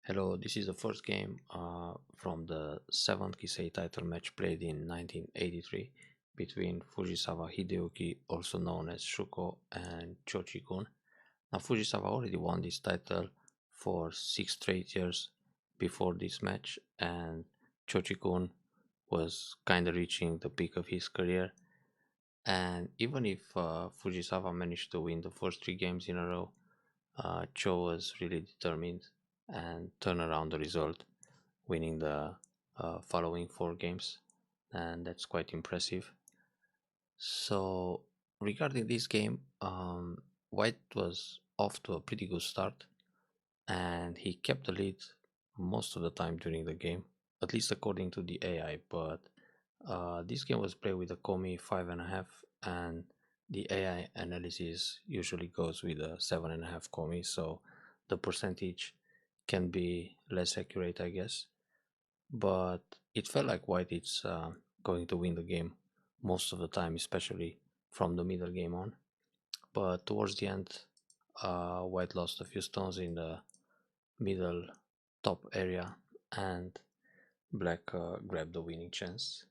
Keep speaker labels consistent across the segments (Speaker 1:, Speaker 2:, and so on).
Speaker 1: Hello, this is the first game from the seventh Kisei title match played in 1983 between Fujisawa Hideyuki, also known as Shuko, and Cho Chikun. Now, Fujisawa already won this title for 6 straight years before this match, and Cho Chikun was kind of reaching the peak of his career. And even if Fujisawa managed to win the first 3 games in a row, Cho was really determined and turned around the result, winning the following 4 games, and that's quite impressive. So, regarding this game, White was off to a pretty good start, and he kept the lead most of the time during the game, at least according to the AI. But this game was played with a Komi 5.5, and the AI analysis usually goes with a 7.5 Komi, so the percentage can be less accurate, I guess. But it felt like White is going to win the game most of the time, especially from the middle game on. But towards the end, White lost a few stones in the middle top area, and Black grabbed the winning chance.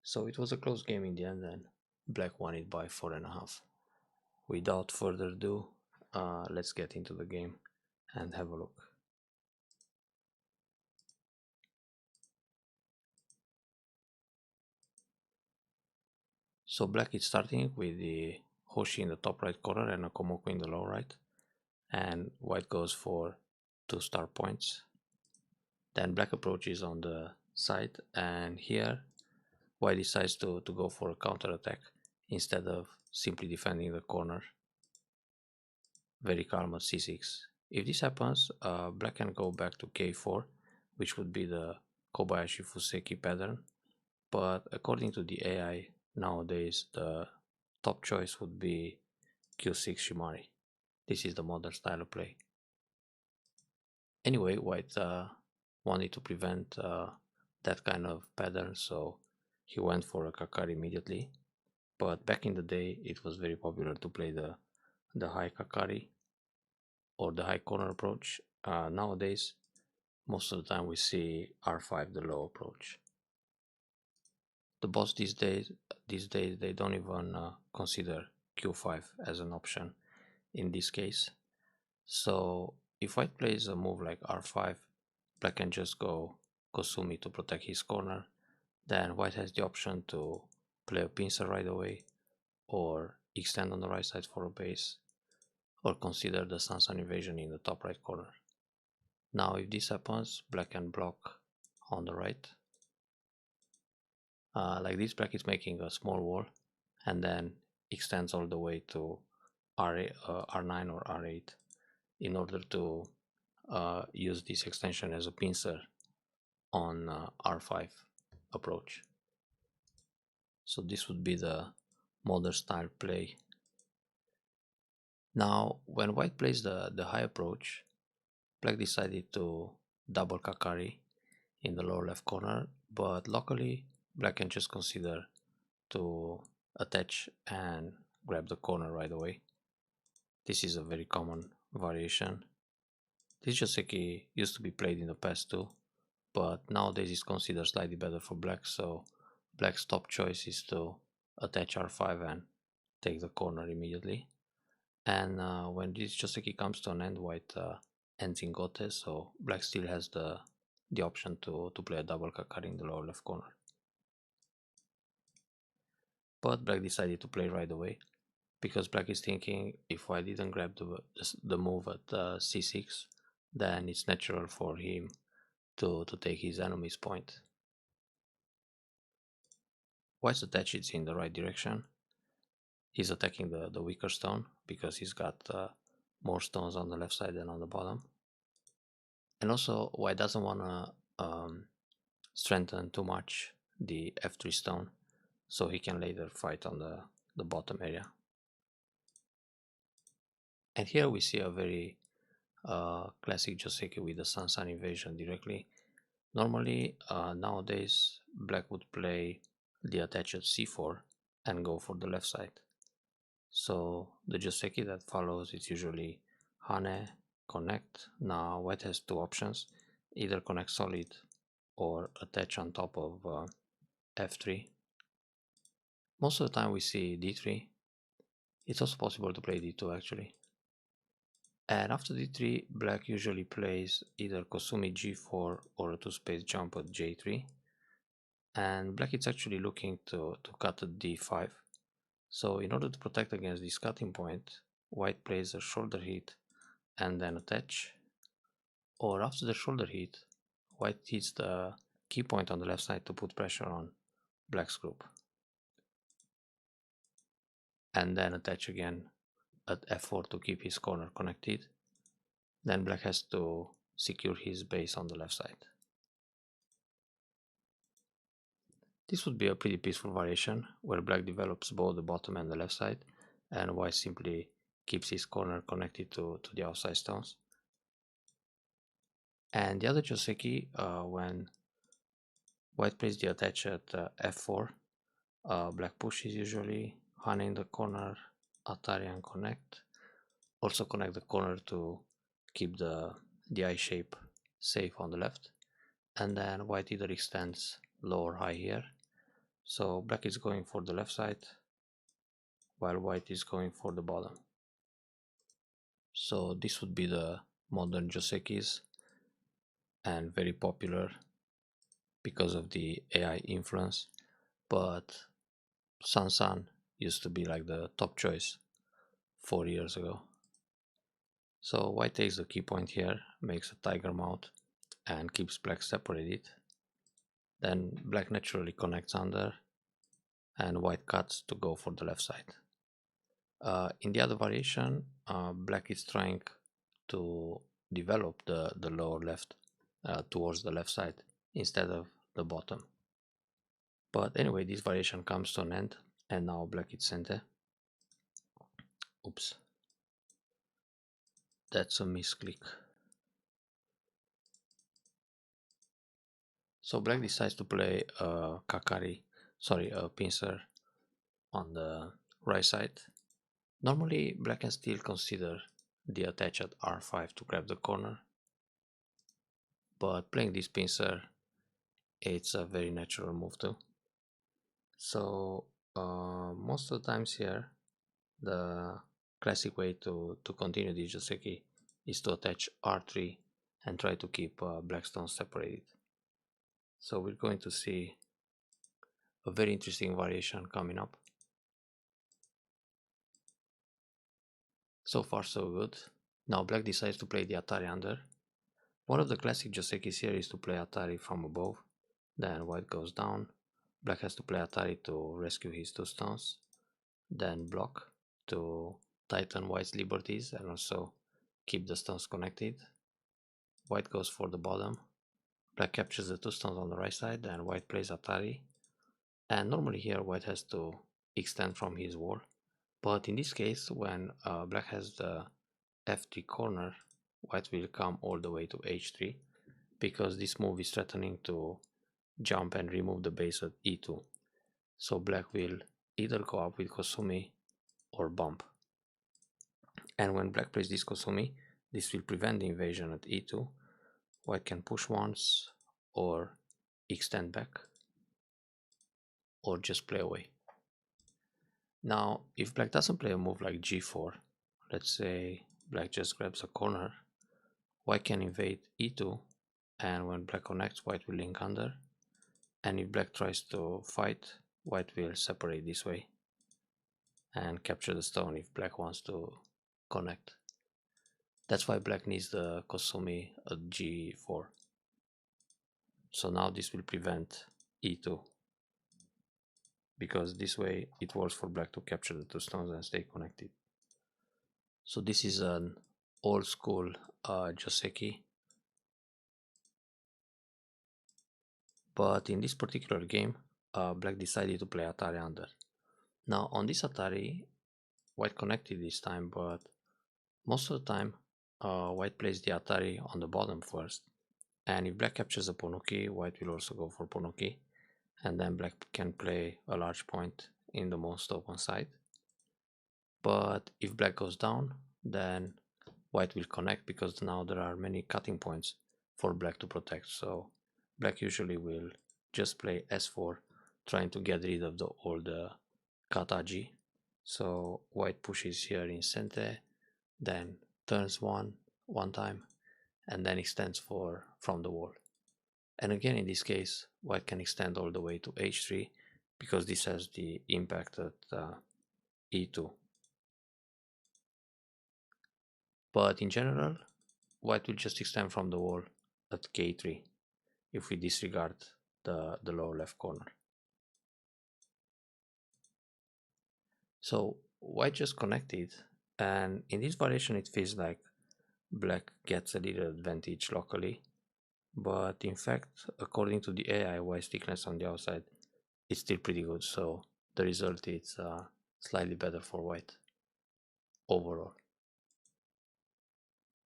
Speaker 1: So it was a close game in the end, and Black won it by 4.5. Without further ado, let's get into the game and have a look. So Black is starting with the Hoshi in the top right corner and a Komoko in the lower right, and White goes for 2 star points. Then Black approaches on the side, and here White decides to go for a counter attack instead of simply defending the corner. Very calm at c6. If this happens, Black can go back to k4, which would be the Kobayashi Fuseki pattern, but according to the AI nowadays, the top choice would be q6 Shimari. This is the modern style of play. Anyway, White wanted to prevent that kind of pattern, so he went for a Kakari immediately. But back in the day, it was very popular to play the high Kakari or the high corner approach. Nowadays, most of the time we see r5, the low approach. The boss these days they don't even consider q5 as an option in this case. So if White plays a move like r5, Black can just go Kosumi to protect his corner. Then White has the option to play a pincer right away, or extend on the right side for a base, or consider the Sansan invasion in the top right corner. Now if this happens, Black can block on the right. Like this, Black is making a small wall and then extends all the way to R9 or R8 in order to use this extension as a pincer on R5 approach. So this would be the modern style play. Now when White plays the high approach, Black decided to double Kakari in the lower left corner, but luckily Black can just consider to attach and grab the corner right away. This is a very common variation. This Joseki used to be played in the past too, but nowadays it's considered slightly better for Black, so Black's top choice is to attach r5 and take the corner immediately. And when this Joseki comes to an end, White ends in Gote, so Black still has the option to play a double Kakari in the lower left corner. But Black decided to play right away, because Black is thinking, if I didn't grab the move at c6, then it's natural for him to take his enemy's point. White's attach is in the right direction. He's attacking the weaker stone because he's got more stones on the left side than on the bottom. And also, White doesn't want to strengthen too much the f3 stone, so he can later fight on the bottom area. And here we see a very classic Joseki with the Sansan invasion directly. Normally, nowadays, Black would play the attach at c4 and go for the left side. So the Joseki that follows is usually Hane, connect. Now White has 2 options. either connect solid or attach on top of f3. Most of the time we see d3. It's also possible to play d2 actually. And after d3, black usually plays either Kosumi g4 or a two-space jump at j3. And black is actually looking to cut at d5. So in order to protect against this cutting point, white plays a shoulder hit and then attach. Or after the shoulder hit, white hits the key point on the left side to put pressure on black's group. And then attach again at f4 to keep his corner connected. Then black has to secure his base on the left side. This would be a pretty peaceful variation where black develops both the bottom and the left side, and white simply keeps his corner connected to the outside stones. And the other Joseki, when white plays the attach at f4, black pushes usually, hunting the corner, Atari and connect. Also connect the corner to keep the I shape safe on the left. And then white either extends low or high here. So black is going for the left side, while white is going for the bottom. So this would be the modern Josekis, and very popular because of the AI influence. But Sansan used to be like the top choice 4 years ago. So white takes the key point here, makes a tiger mount and keeps black separated. Then black naturally connects under and white cuts to go for the left side. In the other variation, black is trying to develop the lower left towards the left side instead of the bottom. But anyway, this variation comes to an end, and now black is center. Oops, that's a misclick. So black decides to play a a pincer on the right side. Normally, black can still consider the attach at r5 to grab the corner, but playing this pincer, it's a very natural move too. So most of the times here, the classic way to continue the Joseki is to attach r3 and try to keep black stones separated. So we're going to see a very interesting variation coming up. So far so good. Now black decides to play the Atari under. One of the classic Josekis here is to play Atari from above. Then white goes down. Black has to play Atari to rescue his two stones. Then block to tighten white's liberties and also keep the stones connected. White goes for the bottom. Black captures the two stones on the right side and white plays Atari. And normally here white has to extend from his wall. But in this case, when black has the f3 corner, white will come all the way to h3 because this move is threatening to jump and remove the base at e2. So black will either go up with Kosumi or bump. And when black plays this Kosumi, this will prevent the invasion at e2. White can push once or extend back or just play away. Now, if black doesn't play a move like g4, let's say black just grabs a corner, white can invade e2, and when black connects, white will link under. And if black tries to fight, white will separate this way and capture the stone if black wants to connect. That's why black needs the Kosumi at g4. So now this will prevent e2, because this way it works for black to capture the two stones and stay connected. So this is an old school Joseki, but in this particular game, black decided to play Atari under. Now on this Atari, white connected this time, but most of the time white plays the Atari on the bottom first, and if black captures the Ponuki, white will also go for Ponuki, and then black can play a large point in the most open side. But if black goes down, then white will connect because now there are many cutting points for black to protect. So black usually will just play s4, trying to get rid of all the kataji. So white pushes here in center, then turns one time, and then extends from the wall. And again, in this case, white can extend all the way to h3 because this has the impact at e2. But in general, white will just extend from the wall at k3 if we disregard the lower left corner. So white just connected, and in this variation it feels like black gets a little advantage locally, but in fact, according to the AI, white's thickness on the outside is still pretty good, so the result is slightly better for white overall.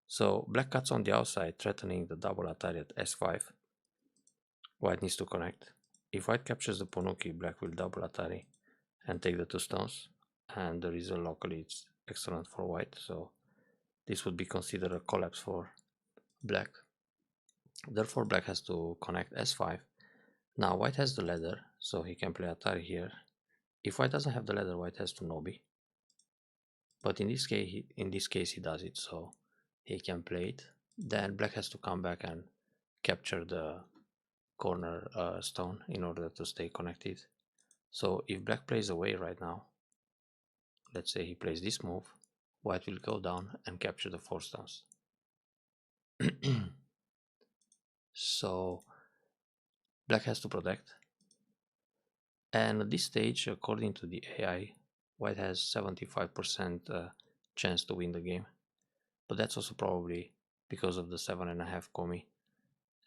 Speaker 1: So black cuts on the outside, threatening the double Atari at s5. White needs to connect. If white captures the Ponuki, black will double Atari and take the two stones, and the result locally is excellent for white, so this would be considered a collapse for black. Therefore black has to connect s5. Now white has the ladder, so he can play Atari here. If white doesn't have the ladder, white has to Nobi. But in this case he does it, so he can play it. Then black has to come back and capture the corner stone in order to stay connected. So if black plays away right now, let's say he plays this move, white will go down and capture the 4 stones. So black has to protect. And at this stage, according to the AI, white has 75% chance to win the game. But that's also probably because of the 7.5 komi.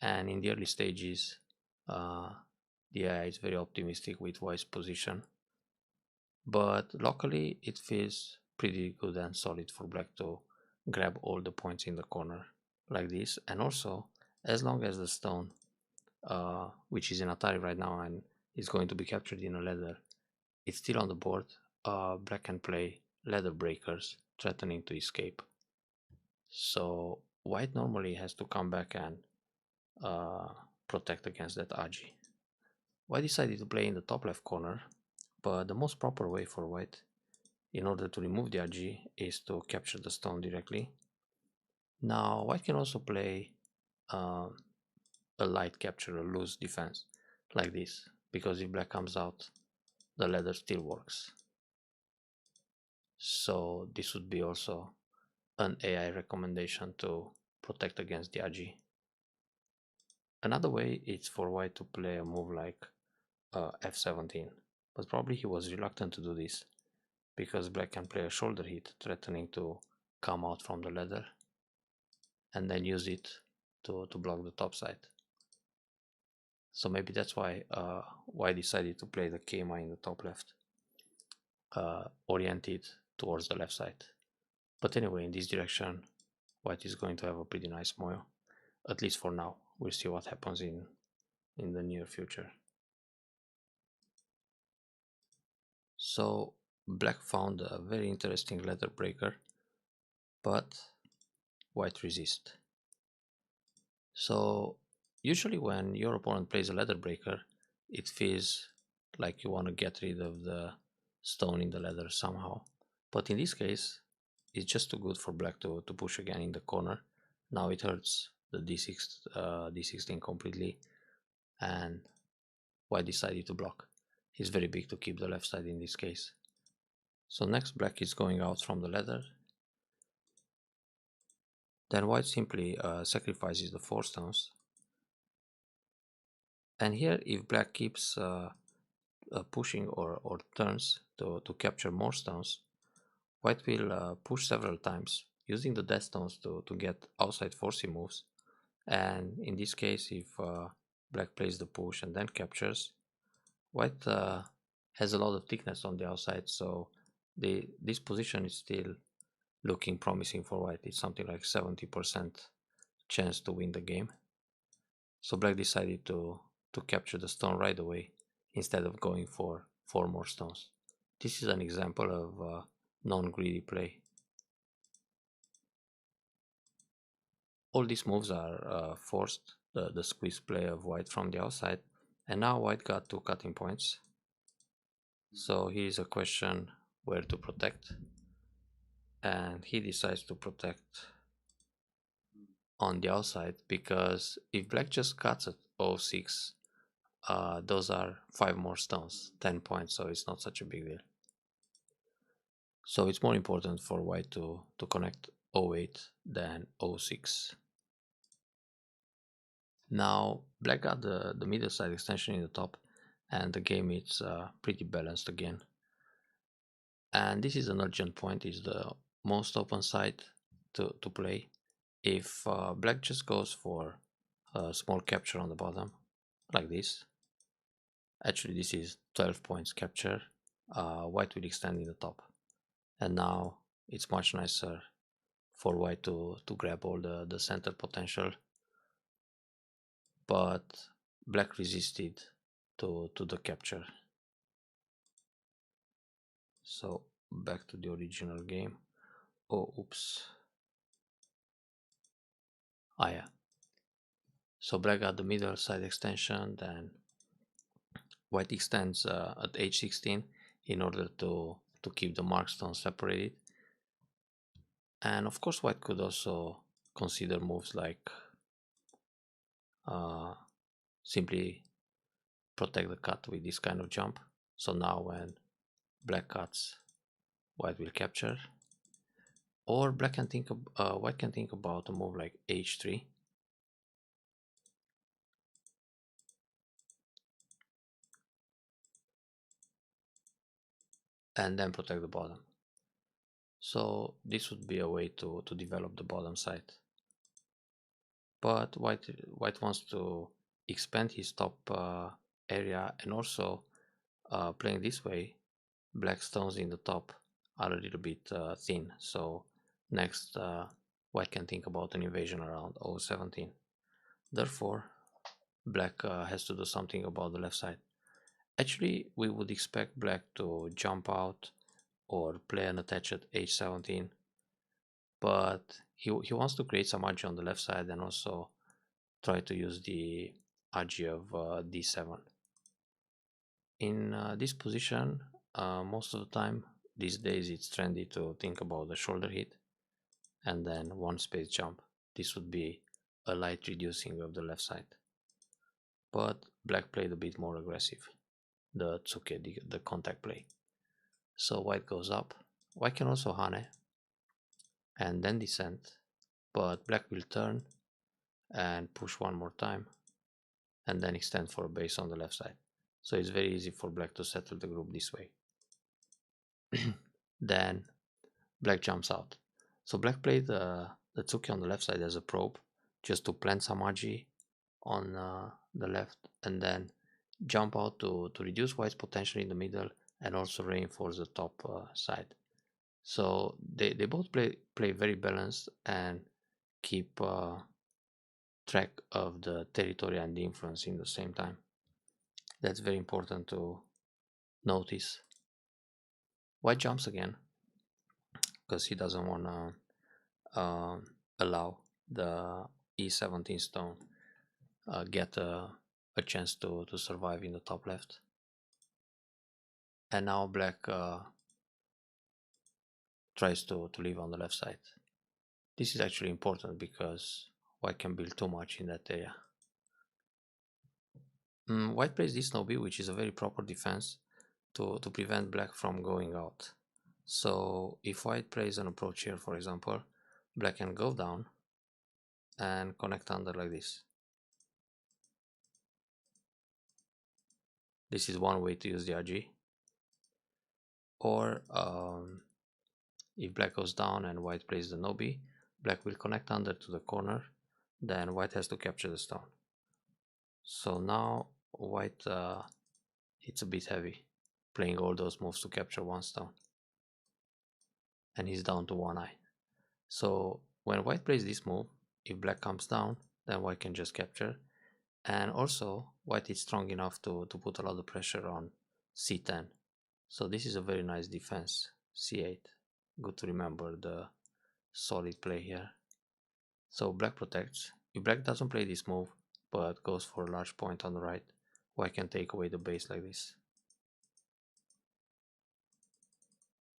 Speaker 1: And in the early stages, the AI is very optimistic with white's position. But locally, it feels pretty good and solid for black to grab all the points in the corner like this. And also, as long as the stone, which is in Atari right now and is going to be captured in a ladder, it's still on the board, black can play ladder breakers, threatening to escape. So white normally has to come back and protect against that Aji. White decided to play in the top left corner, but the most proper way for white in order to remove the Aji is to capture the stone directly. Now white can also play a light capture, a loose defense like this, because if black comes out, the ladder still works. So this would be also an AI recommendation to protect against the Aji. Another way is for white to play a move like f17, but probably he was reluctant to do this because black can play a shoulder hit, threatening to come out from the ladder and then use it to block the top side. So maybe that's why white decided to play the Keima in the top left, oriented towards the left side. But anyway, in this direction, white is going to have a pretty nice moyo, at least for now. We'll see what happens in the near future. So black found a very interesting ladder breaker, but white resist. So usually when your opponent plays a ladder breaker, it feels like you want to get rid of the stone in the ladder somehow. But in this case, it's just too good for black to push again in the corner. Now it hurts the d16 completely, and white decided to block. He's very big to keep the left side in this case. So next black is going out from the ladder. Then white simply sacrifices the 4 stones. And here if black keeps pushing or turns to capture more stones, white will push several times using the death stones to get outside forcing moves. And in this case, if black plays the push and then captures, white has a lot of thickness on the outside, so this position is still looking promising for white. It's something like 70% chance to win the game. So black decided to capture the stone right away instead of going for 4 more stones. This is an example of non-greedy play. all these moves are forced, the squeeze play of white from the outside, and now white got 2 cutting points. So here's a question where to protect, and he decides to protect on the outside, because if black just cuts at 06, those are 5 more stones, 10 points, so it's not such a big deal. So it's more important for white to connect 08 than 06. Now black got the middle side extension in the top, and the game is pretty balanced again. And this is an urgent point, is the most open side to play. If black just goes for a small capture on the bottom, like this, actually this is 12 points capture, white will extend in the top. And now it's much nicer for white to grab all the center potential, but black resisted to the capture. So back to the original game. Oh, oops. Ah, yeah. So black got the middle side extension, then white extends at h16 in order to keep the mark stones separated. And of course white could also consider moves like simply protect the cut with this kind of jump. So now when black cuts, white will capture. Or black can think white can think about a move like h3, and then protect the bottom. So this would be a way to develop the bottom side. But white wants to expand his top area, and also playing this way, black stones in the top are a little bit thin. So next, white can think about an invasion around 017. Therefore, black has to do something about the left side. Actually, we would expect black to jump out or play an attach at h17, but he wants to create some agi on the left side and also try to use the agi of d7. In this position, most of the time these days it's trendy to think about the shoulder hit and then one space jump. This would be a light reducing of the left side. But black played a bit more aggressive, the tsuke, the contact play. So white goes up. White can also hane and then descend, but black will turn and push one more time and then extend for a base on the left side. So it's very easy for black to settle the group this way. Then black jumps out. So black played the tsuki on the left side as a probe, just to plant some agi on the left, and then jump out to reduce white's potential in the middle and also reinforce the top side. So they both play very balanced and keep track of the territory and the influence in the same time. That's very important to notice. White jumps again because he doesn't want to allow the e17 stone get a chance to survive in the top left. And now black tries to live on the left side. This is actually important because white can build too much in that area. White plays this no b, which is a very proper defense to prevent black from going out. So if white plays an approach here, for example, black can go down and connect under like this. This is one way to use the agi. Or if black goes down and white plays the no b, black will connect under to the corner, then white has to capture the stone. So now white hits a bit heavy, playing all those moves to capture one stone. And he's down to one eye. So when white plays this move, if black comes down, then white can just capture. And also white is strong enough to put a lot of pressure on c10. So this is a very nice defense. c8. Good to remember the solid play here. So black protects. If black doesn't play this move, but goes for a large point on the right, white can take away the base like this.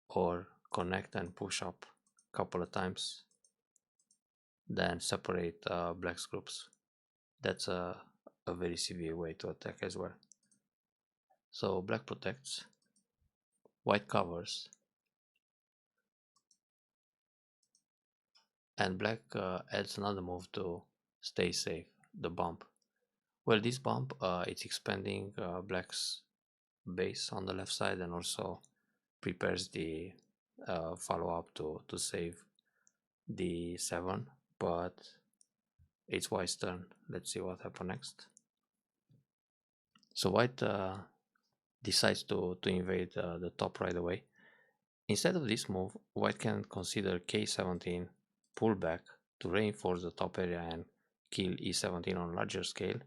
Speaker 1: Or connect and push up a couple of times, then separate black's groups. That's a very severe way to attack as well. So black protects, white covers, and black adds another move to stay safe, the bump. Well, this bump, it's expanding black's base on the left side and also prepares the follow-up to save d7, but it's white's turn. Let's see what happens next. So white decides to invade the top right away. Instead of this move, white can consider k17 pullback to reinforce the top area and kill e17 on a larger scale.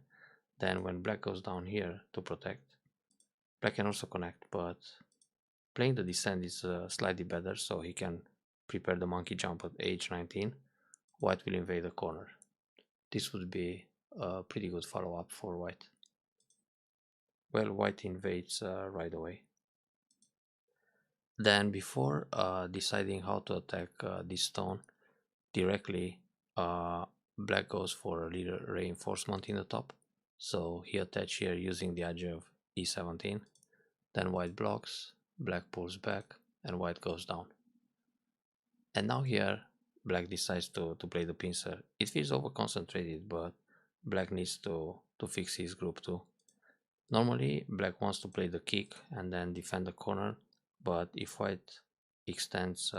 Speaker 1: Then when black goes down here to protect, black can also connect, but playing the descent is slightly better, so he can prepare the monkey jump at h19. White will invade the corner. This would be a pretty good follow-up for white. Well, white invades right away. Then before deciding how to attack this stone directly, black goes for a little reinforcement in the top. So he attached here using the edge of e17. Then white blocks, black pulls back, and white goes down. And now here, black decides to play the pincer. It feels over concentrated, but black needs to fix his group too. Normally, black wants to play the kick and then defend the corner, but if white extends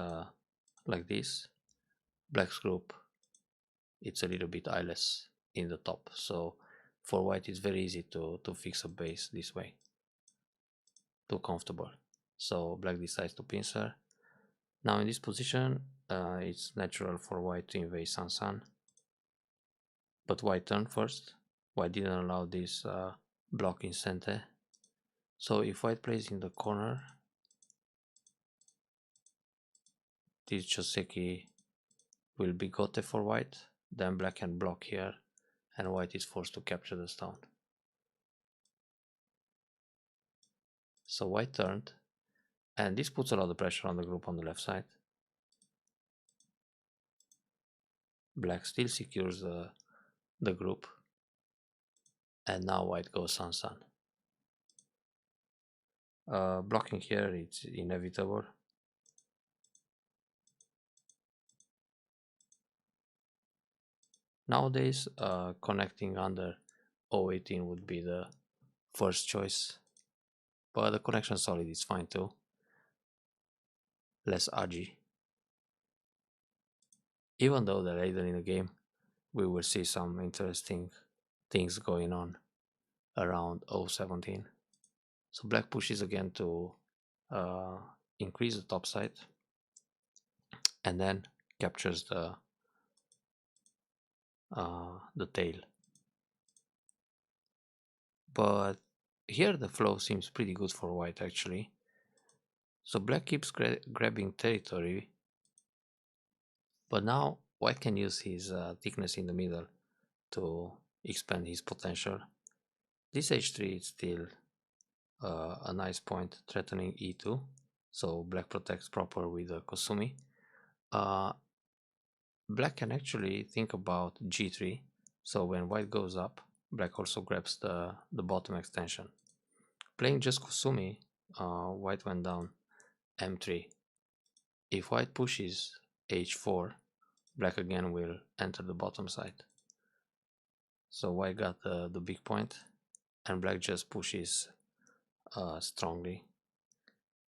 Speaker 1: like this, black's group, it's a little bit eyeless in the top. So for white, it's very easy to fix a base this way, too comfortable. So black decides to pincer. Now in this position, it's natural for white to invade Sansan, but white turned first. White didn't allow this block in center. So if white plays in the corner, this Joseki will be gote for white, then black can block here, and white is forced to capture the stone. So white turned, and this puts a lot of pressure on the group on the left side. Black still secures the group, and now white goes Sansan. Blocking here, it's inevitable. Nowadays, connecting under 018 would be the first choice, but the connection solid is fine too. Less agi. Even though that later in the game, we will see some interesting things going on around 017. So black pushes again to increase the top side and then captures the tail. But here the flow seems pretty good for white actually. So black keeps grabbing territory, but now white can use his thickness in the middle to expand his potential. This h3 is still a nice point threatening e2, so black protects proper with the Kosumi. Black can actually think about g3, so when white goes up, black also grabs the bottom extension. Playing just Kosumi, white went down m3. If white pushes h4, black again will enter the bottom side. So white got the big point, and black just pushes strongly.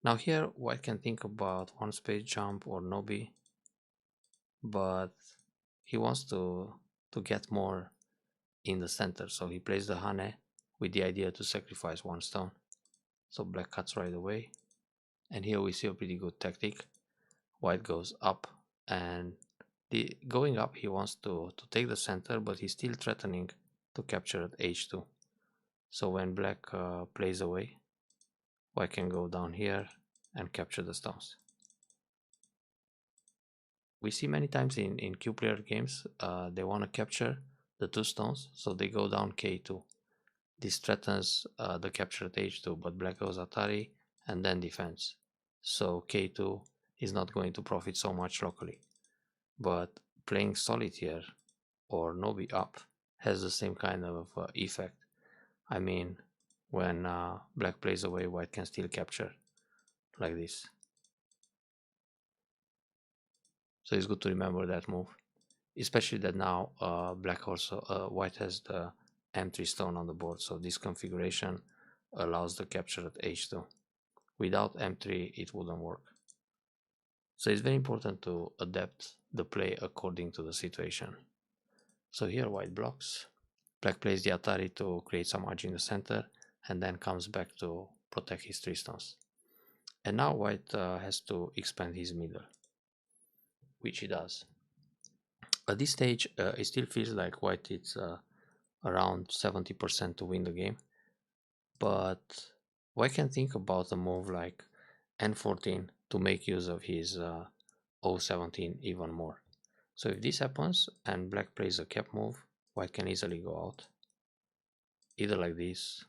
Speaker 1: Now here white can think about one space jump or nobi, but he wants to get more in the center, so he plays the hane with the idea to sacrifice one stone. So black cuts right away, and here we see a pretty good tactic. White goes up, and going up he wants to take the center, but he's still threatening to capture at h2. So when black plays away, white can go down here and capture the stones. we see many times in Q player games, they want to capture the two stones, so they go down K2. This threatens the capture at H2, but black goes Atari and then defends. So K2 is not going to profit so much locally. But playing solitaire or Nobi up has the same kind of effect. I mean, when black plays away, white can still capture like this. So it's good to remember that move, especially that now black also white has the M3 stone on the board, so this configuration allows the capture at H2. Without M3 it wouldn't work. So it's very important to adapt the play according to the situation. So here white blocks, black plays the Atari to create some margin in the center and then comes back to protect his 3 stones. And now white has to expand his middle, which he does. At this stage, it still feels like white is around 70% to win the game, but white can think about a move like N14 to make use of his O17 even more. So if this happens and black plays a cap move, white can easily go out, either like this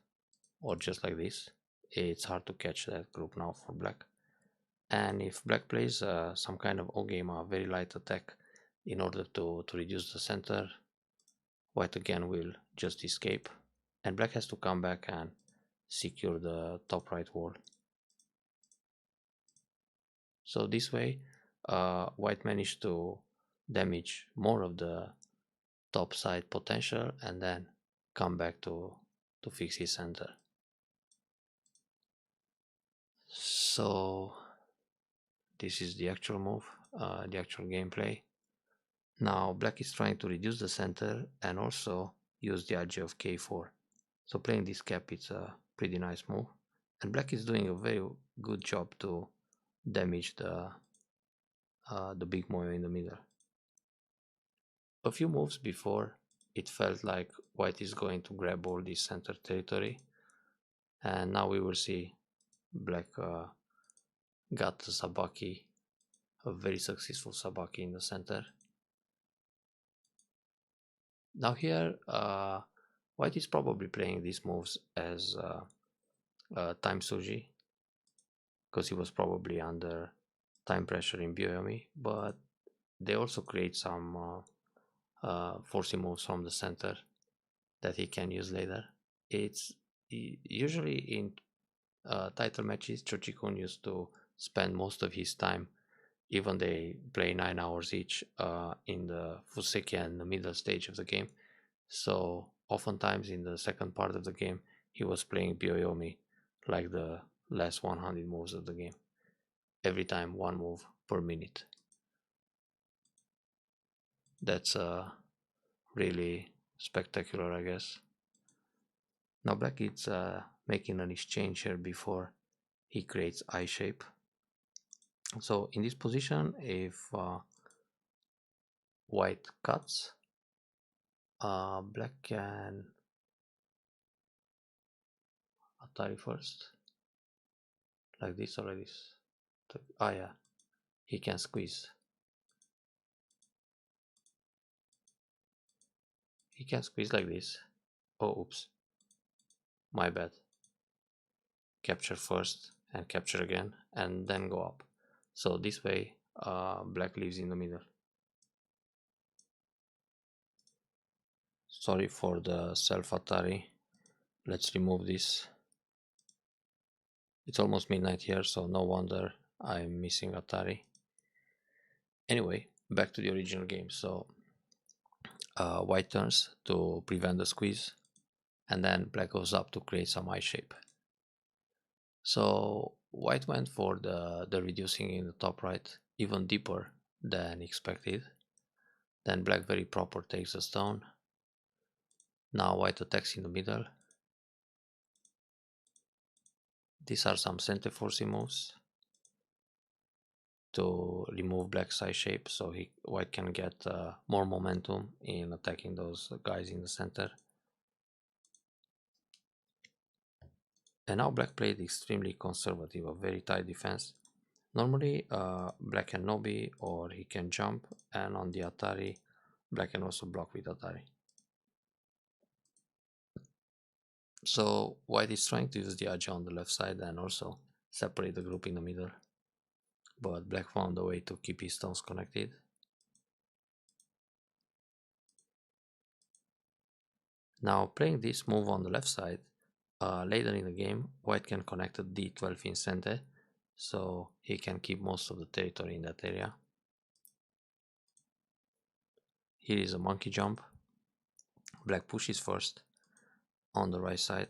Speaker 1: or just like this. It's hard to catch that group now for black. And if black plays some kind of O game, a very light attack in order to reduce the center, white again will just escape, and black has to come back and secure the top right wall. So this way, white managed to damage more of the top side potential and then come back to fix his center. So this is the actual move, the actual gameplay. Now black is trying to reduce the center and also use the idea of K4. So playing this cap, it's a pretty nice move, and black is doing a very good job to damage the big moyo in the middle. A few moves before, it felt like white is going to grab all this center territory, and now we will see black got the Sabaki, a very successful Sabaki in the center. Now here, white is probably playing these moves as time Suji, because he was probably under time pressure in Byoyomi, but they also create some forcing moves from the center that he can use later. It's usually in title matches, Cho Chikun used to spend most of his time, even they play 9 hours each, in the Fuseki and the middle stage of the game. So oftentimes in the second part of the game, he was playing Byoyomi, like the last 100 moves of the game. Every time one move per minute. That's really spectacular, I guess. Now black is making an exchange here before he creates I shape. So in this position, if white cuts, black can Atari first, like this or like this. Ah yeah, he can squeeze. He can squeeze like this. Oh, oops. My bad. Capture first and capture again and then go up. So this way, black lives in the middle. Sorry for the self Atari. Let's remove this. It's almost midnight here, so no wonder I'm missing Atari. Anyway, back to the original game. So white turns to prevent the squeeze, and then black goes up to create some I shape. So white went for the reducing in the top right even deeper than expected. Then black very proper takes a stone. Now white attacks in the middle. These are some center forcing moves to remove black's I shape, so white can get more momentum in attacking those guys in the center. And now black played extremely conservative, a very tight defense. Normally, black can Nobi or he can jump, and on the Atari, black can also block with Atari. So white is trying to use the Aja on the left side and also separate the group in the middle, but black found a way to keep his stones connected. Now playing this move on the left side, later in the game, white can connect a d12 in center, so he can keep most of the territory in that area. Here is a monkey jump. Black pushes first on the right side.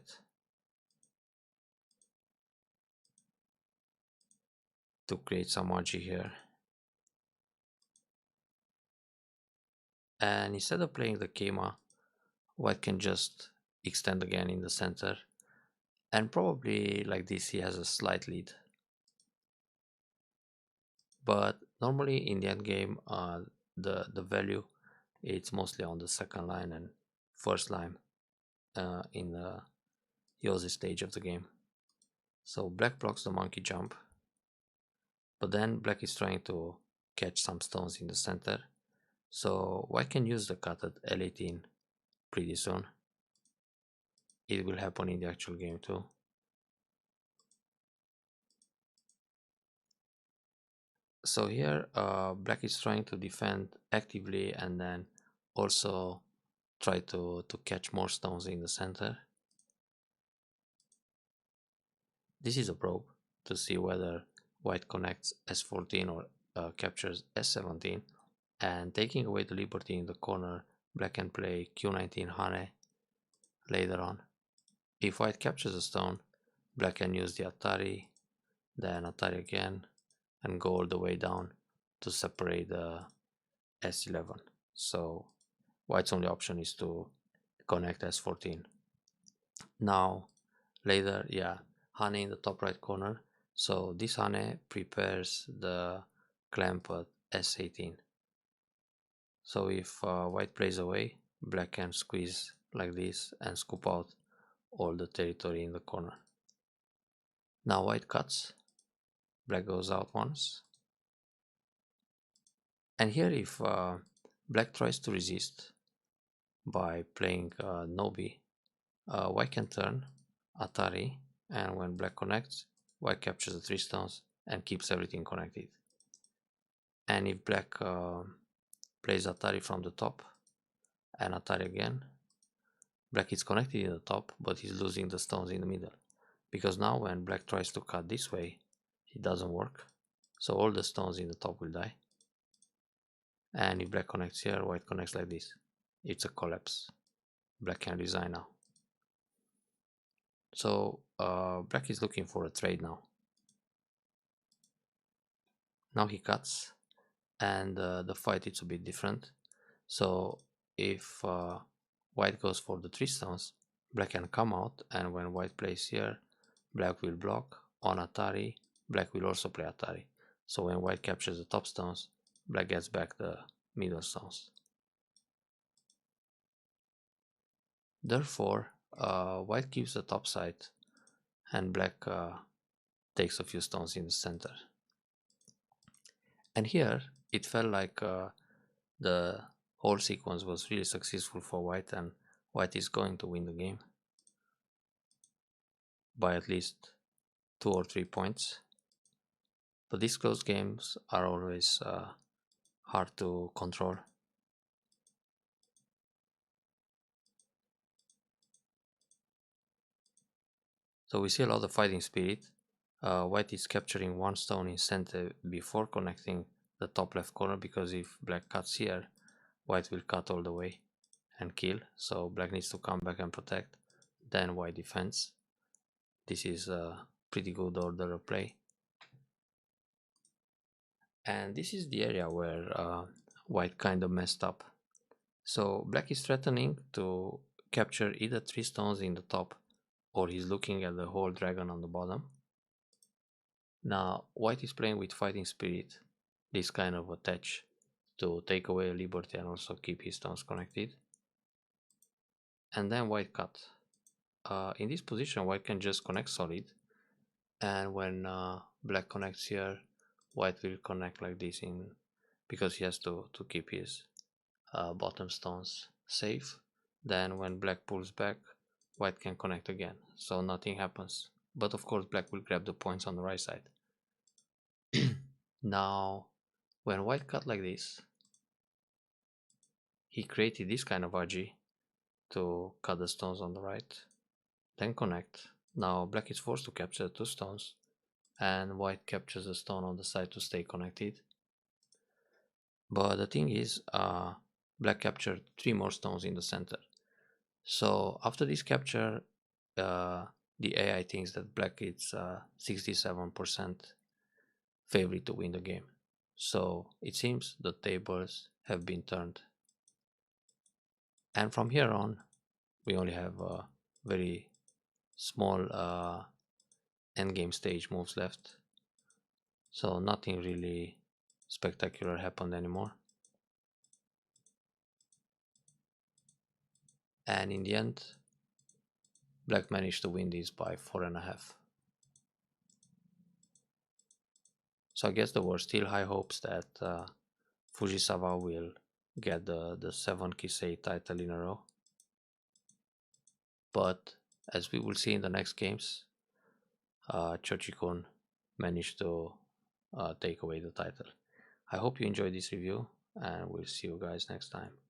Speaker 1: To create some RG here. And instead of playing the Kema, white can just extend again in the center. And probably like this he has a slight lead. But normally in the end game, the value it's mostly on the second line and first line in the Yose stage of the game. So black blocks the monkey jump, but then black is trying to catch some stones in the center. So white can use the cut at L18 pretty soon. It will happen in the actual game too. So here black is trying to defend actively and then also try to catch more stones in the center. This is a probe to see whether white connects S14 or captures S17, and taking away the liberty in the corner, black can play Q19 Hane later on. If white captures a stone, black can use the Atari, then Atari again, and go all the way down to separate the S11. So white's only option is to connect S14. Now later, yeah, Hane in the top right corner. So this Hane prepares the clamp at S18. So if white plays away, black can squeeze like this and scoop out all the territory in the corner. Now white cuts, black goes out once. And here if black tries to resist by playing Nobi, white can turn Atari, and when black connects, white captures the 3 stones and keeps everything connected. And if black plays Atari from the top and Atari again, black is connected in the top, but he's losing the stones in the middle. Because now when black tries to cut this way, it doesn't work. So all the stones in the top will die. And if black connects here, white connects like this. It's a collapse. Black can resign now. So black is looking for a trade now. Now he cuts, and the fight is a bit different. So if white goes for the 3 stones, black can come out, and when white plays here, black will block on Atari, black will also play Atari. So when white captures the top stones, black gets back the middle stones. Therefore, white keeps the top side and black takes a few stones in the center. And here it felt like the whole sequence was really successful for white, and white is going to win the game by at least 2 or 3 points. But these close games are always hard to control. So we see a lot of fighting spirit. White is capturing 1 stone in center before connecting the top left corner, because if black cuts here, white will cut all the way and kill. So black needs to come back and protect. Then white defends. This is a pretty good order of play. And this is the area where white kind of messed up. So black is threatening to capture either 3 stones in the top, or he's looking at the whole dragon on the bottom. Now white is playing with fighting spirit, this kind of attach to take away a liberty and also keep his stones connected. And then white cut. In this position white can just connect solid, and when black connects here, white will connect like this in because he has to keep his bottom stones safe. Then when black pulls back, white can connect again, so nothing happens. But of course black will grab the points on the right side. Now when white cut like this, he created this kind of RG to cut the stones on the right, then connect. Now black is forced to capture 2 stones, and white captures a stone on the side to stay connected. But the thing is, black captured 3 more stones in the center. So after this capture, uh, the AI thinks that black is 67% favorite to win the game. So it seems the tables have been turned. And from here on, we only have very small endgame stage moves left. So nothing really spectacular happened anymore. And in the end, black managed to win this by 4.5. So I guess there were still high hopes that Fujisawa will get the 7 Kisei title in a row. But as we will see in the next games, Cho Chikun managed to take away the title. I hope you enjoyed this review, and we'll see you guys next time.